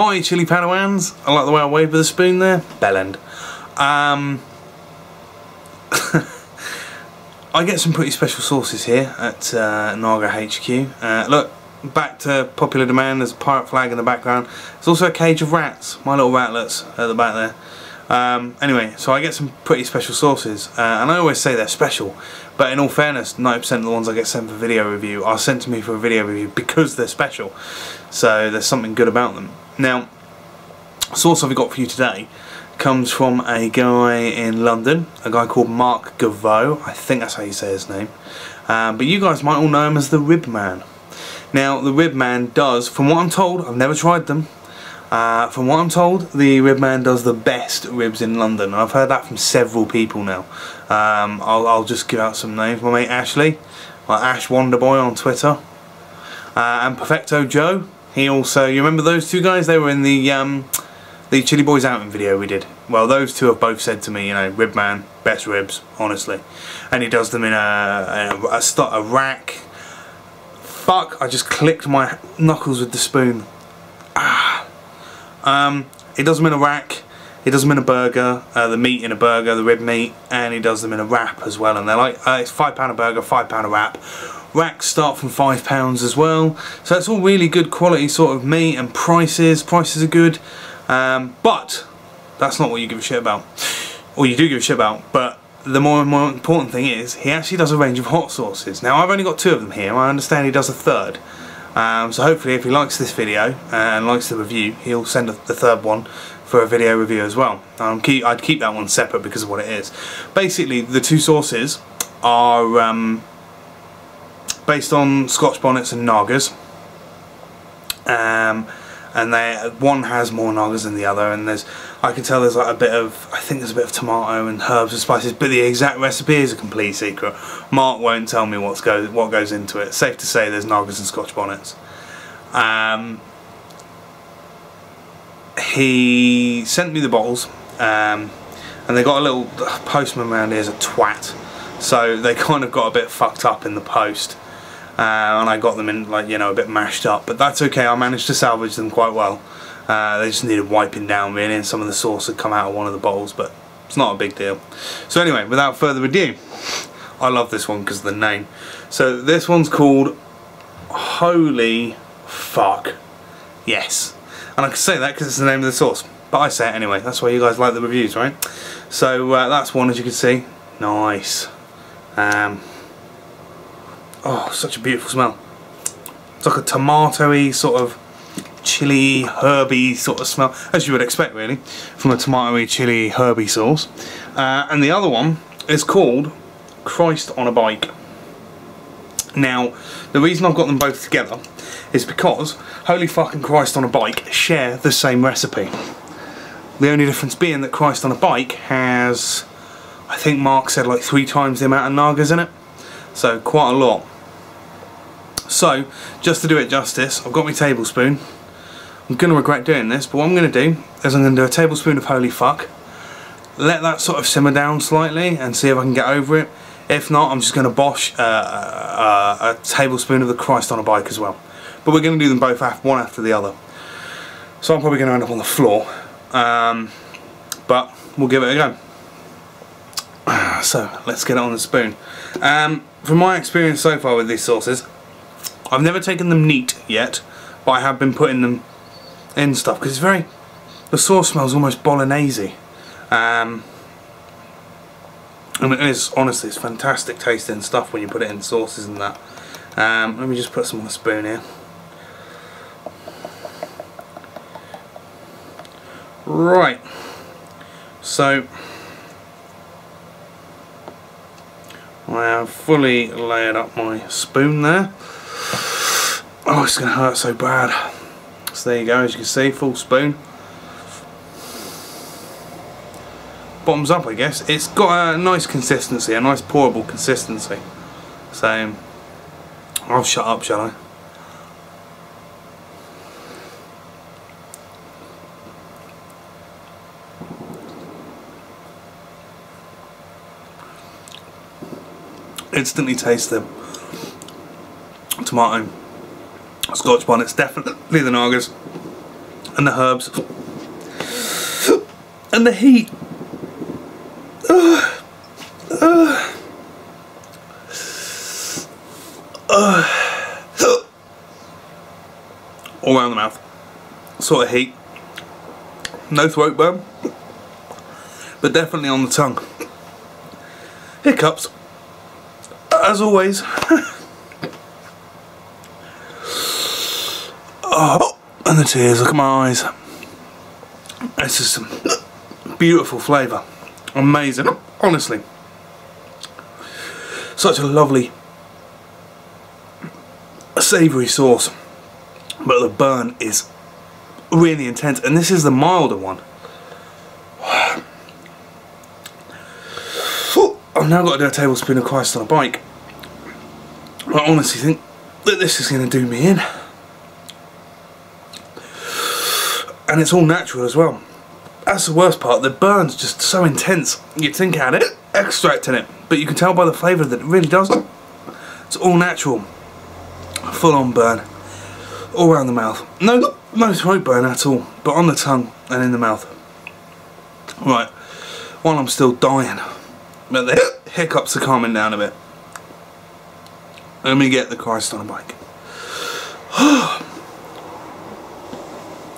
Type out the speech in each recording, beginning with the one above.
Hi chili Padawans, I like the way I wave with a spoon there, bellend. I get some pretty special sauces here at Naga HQ. Look, back to popular demand, there's a pirate flag in the background. There's also a cage of rats, my little ratlets at the back there. Anyway, so I get some pretty special sauces, and I always say they're special, but in all fairness, 90% of the ones I get sent for video review are sent to me for a video review because they're special. So there's something good about them. Now, the sauce I've got for you today comes from a guy in London, a guy called Mark Gavo, I think that's how you say his name, but you guys might all know him as the Ribman. Now the Ribman does, from what I'm told, I've never tried them, from what I'm told, the Ribman does the best ribs in London. I've heard that from several people now. I'll just give out some names. My mate Ashley, Ash Wonderboy on Twitter, and Perfecto Joe. He also, you remember those two guys? They were in the Chili Boys outing video we did. Well, those two have both said to me, you know, Ribman, best ribs, honestly. And he does them in a rack. Fuck, I just clicked my knuckles with the spoon. He does them in a rack, he does them in a burger, the meat in a burger, the rib meat, and he does them in a wrap as well. And they're like, it's £5 a burger, £5 a wrap. Racks start from £5 as well. So it's all really good quality sort of meat, and prices are good. But that's not what you give a shit about. Or you do give a shit about, but the more important thing is he actually does a range of hot sauces. Now I've only got 2 of them here. I understand he does a 3rd. So hopefully if he likes this video and likes the review, he'll send the 3rd one for a video review as well. I'd keep that one separate because of what it is. Basically the 2 sauces are based on Scotch bonnets and Nagas. And one has more Nagas than the other, and I can tell there's like a bit of, I think there's a bit of tomato and herbs and spices, but the exact recipe is a complete secret. Mark won't tell me what goes into it. Safe to say there's Nagas and Scotch bonnets. He sent me the bottles, and they got a little postman around here as a twat, so they kind of got a bit fucked up in the post. And I got them in, like, you know, a bit mashed up, but that's okay. I managed to salvage them quite well. They just needed wiping down really, and some of the sauce had come out of one of the bowls, but it's not a big deal. So anyway, without further ado, I love this one because of the name. So this one's called Holy Fuck Yes, and I can say that because it's the name of the sauce, but I say it anyway. That's why you guys like the reviews, right? So that's one, as you can see. Nice. Oh, such a beautiful smell. It's like a tomatoey sort of chili, herby sort of smell, as you would expect really, from a tomatoey, chili, herby sauce. And the other one is called Christ on a Bike. Now, the reason I've got them both together is because Holy Fucking Christ on a Bike share the same recipe. The only difference being that Christ on a Bike has, I think Mark said, like 3 times the amount of Nagas in it. So quite a lot. So just to do it justice, I've got my tablespoon. I'm going to regret doing this, but what I'm going to do is I'm going to do a tablespoon of Holy Fuck, let that sort of simmer down slightly and see if I can get over it. If not, I'm just going to bosh a tablespoon of the Christ on a Bike as well. But we're going to do them both one after the other. So I'm probably going to end up on the floor, but we'll give it a go. So let's get it on the spoon. From my experience so far with these sauces, I've never taken them neat yet, but I have been putting them in stuff because the sauce smells almost bolognese, and it is, honestly, it's fantastic tasting stuff when you put it in sauces and that. Let me just put some on a spoon here. Right, so I have fully layered up my spoon there. Oh, it's going to hurt so bad. So there you go, as you can see, full spoon. Bottoms up, I guess. It's got a nice consistency, a nice pourable consistency. So, I'll shut up, shall I? Instantly taste the tomato, Scotch bonnets, definitely the Nagas, and the herbs and the heat. All around the mouth, sort of heat, no throat burn, but definitely on the tongue. Hiccups, as always. Oh, and the tears, look at my eyes. It's just some beautiful flavour, amazing, honestly. Such a lovely, savoury sauce. But the burn is really intense, and this is the milder one. I've now got to do a tablespoon of Christ on a bike. I honestly think that this is going to do me in. And it's all natural as well. That's the worst part, the burn's just so intense. You'd think I had extract in it, but you can tell by the flavour that it really doesn't. It's all natural. Full on burn. All around the mouth. No throat burn at all, but on the tongue and in the mouth. Right, while I'm still dying, but the hiccups are calming down a bit. Let me get the Christ on a bike.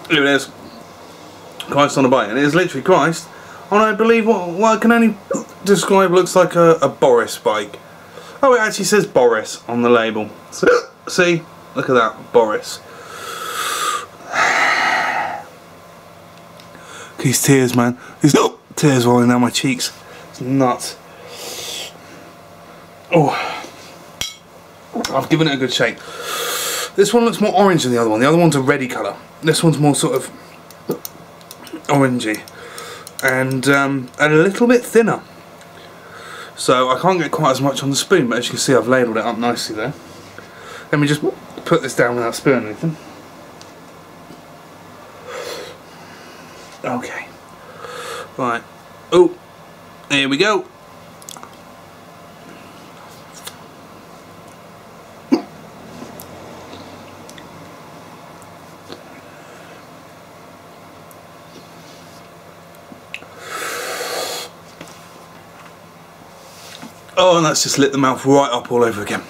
Here it is. Christ on a bike, and it is literally Christ on, I believe, what I can only describe looks like a Boris bike. Oh, it actually says Boris on the label. So, see? Look at that, Boris. These tears, man. These tears rolling down my cheeks. It's nuts. Oh, I've given it a good shake. This one looks more orange than the other one. The other one's a reddy colour. This one's more sort of orangey and a little bit thinner. So I can't get quite as much on the spoon, but as you can see, I've ladled it up nicely there. Let me just put this down without spilling anything. Okay. Right. Oh, here we go. Oh, and that's just lit the mouth right up all over again.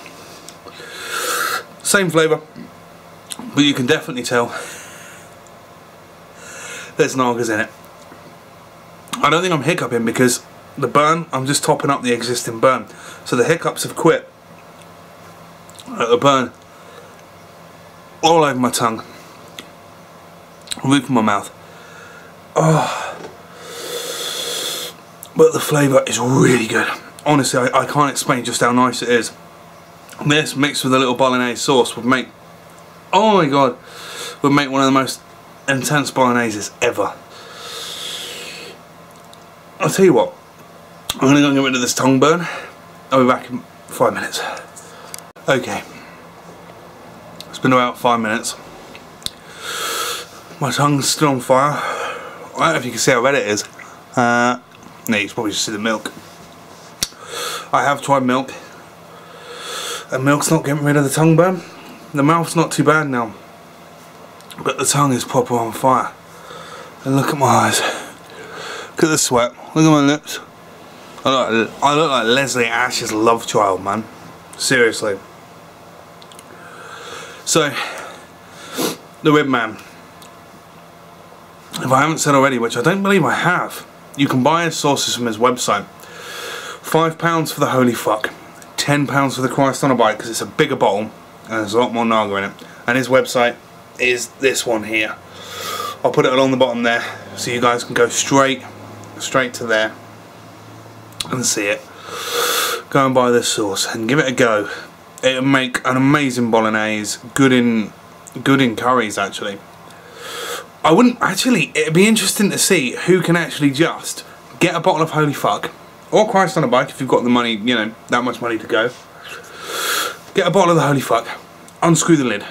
Same flavour, but you can definitely tell there's Nagas in it. I don't think I'm hiccuping because the burn, I'm just topping up the existing burn. So the hiccups have quit. The burn all over my tongue, roof of my mouth. Oh, but the flavour is really good. Honestly, I can't explain just how nice it is. This mixed with a little bolognese sauce would make, oh my god, would make one of the most intense bologneses ever. I'll tell you what, I'm going to go and get rid of this tongue burn. I'll be back in 5 minutes. Okay, it's been about 5 minutes. My tongue's still on fire. I don't know if you can see how red it is. No, you can probably just see the milk. I have tried milk, and milk's not getting rid of the tongue burn. The mouth's not too bad now, but the tongue is proper on fire. And look at my eyes, look at the sweat, look at my lips. I look like Leslie Ash's love child, man. Seriously. So, the Ribman. If I haven't said already, which I don't believe I have, you can buy his sauces from his website. £5 for the holy fuck, £10 for the Christ on a bike, because it's a bigger bottle and there's a lot more Naga in it. And his website is this one here. I'll put it along the bottom there so you guys can go straight to there and see it. Go and buy this sauce and give it a go. It'll make an amazing bolognese, good in curries actually. I wouldn't actually, it'd be interesting to see who can actually just get a bottle of holy fuck or Christ on a bike if you've got the money, you know, that much money to go. Get a bottle of the holy fuck, unscrew the lid,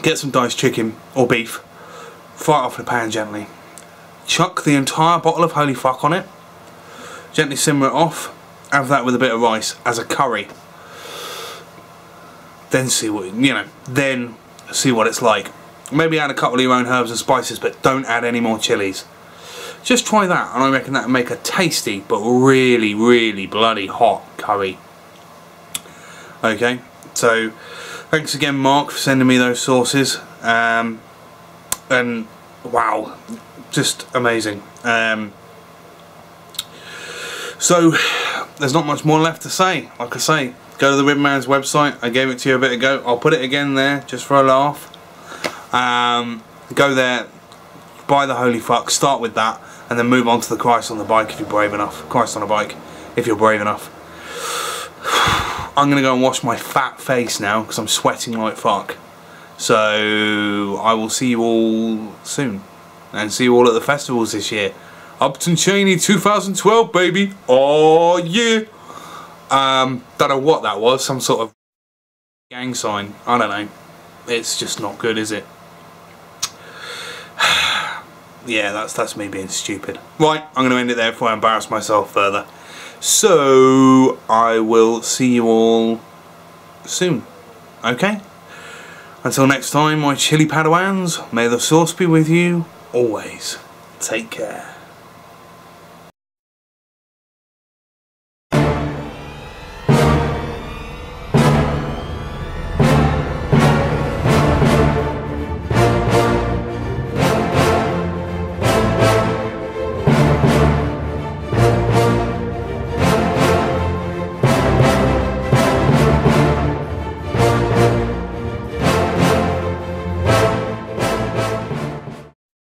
get some diced chicken or beef, fry it off in a pan gently, chuck the entire bottle of holy fuck on it, gently simmer it off, have that with a bit of rice as a curry, then see what, you know, then see what it's like. Maybe add a couple of your own herbs and spices, but don't add any more chilies. Just try that, and I reckon that will make a tasty but really, really bloody hot curry. Okay, so thanks again, Mark, for sending me those sauces. And wow, just amazing. So there's not much more left to say. Like I say, go to the Ribman's website. I gave it to you a bit ago. I'll put it again there just for a laugh. Go there, buy the holy fuck, start with that, and then move on to the Christ on the bike if you're brave enough. Christ on a bike if you're brave enough. I'm gonna go and wash my fat face now because I'm sweating like fuck. So I will see you all soon, and see you all at the festivals this year. Upton Cheney 2012, baby. Oh yeah. Don't know what that was. Some sort of gang sign. I don't know. It's just not good, is it? Yeah, that's me being stupid. Right, I'm going to end it there before I embarrass myself further. So I will see you all soon. Okay? Until next time, my chili Padawans, may the sauce be with you always. Take care.